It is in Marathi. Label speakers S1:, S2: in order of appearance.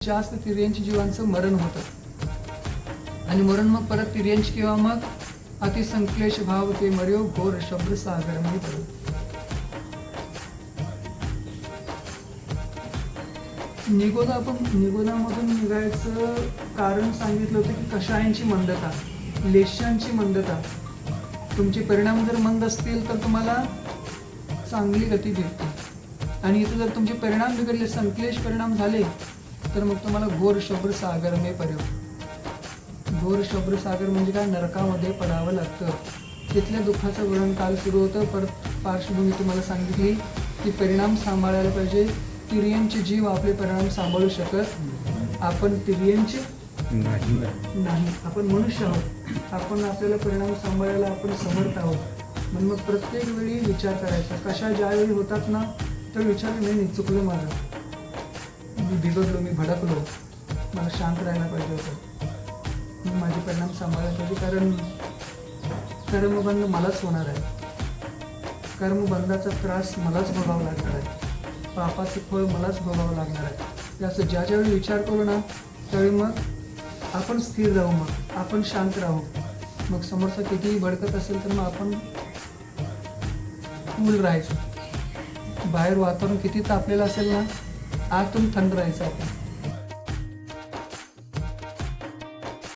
S1: जास्त तिर्यंच जीवांचं मरण होतं आणि मरण मग परत तिर्यंच किंवा मग अतिसंक्लेश भाव ते मर्यो घोर शब्द सागर मध्ये पडो. निगोदामधून निघायचं कारण सांगितलं होतं की कषायांची मंदता, लेशांची मंदता. तुमचे परिणाम जर मंद असतील तर तुम्हाला चांगली गती भेटते आणि इथं जर तुमचे परिणाम बिघडले, संक्लेश परिणाम झाले तर मग तुम्हाला घोर शब्द सागर में पर्यो. घोर शब्द सागर म्हणजे काय, नरकामध्ये पडावं लागतं. तिथल्या दुःखाचं वर्णन काल सुरू होतं. परत पार्श्वभूमी तुम्हाला सांगितली की परिणाम सांभाळायला पाहिजे. तिर्यंचे जीव आपले परिणाम सांभाळू शकत, आपण तिर्यंचे नाही. आपण मनुष्य आहोत, आपण आपल्याला परिणाम सांभाळायला आपण समर्थ आहोत. म्हणून मग प्रत्येक वेळी विचार करायचा. कशा ज्यावेळी होतात ना तर विचार नाही चुकलं माझं, मी बिघडलो, मी भडकलो, मला शांत राहायला पाहिजे होतं, मी माझे परिणाम सांभाळायला पाहिजे. कारण कर्मबंध मलाच होणार आहे, कर्मबंधाचा त्रास मलाच भोगावा लागणार आहे, पापाचं फळ मलाच भोगावं लागणार आहे. असं ज्यावेळी विचार करू ना त्यावेळी मग आपण स्थिर राहू, मग आपण शांत राहू. मग समोरचा कितीही भडकत असेल तर मग आपण कूल राहायचं. बाहेर वातावरण किती तापलेलं असेल ना, आतून थंड राहायचं आपण.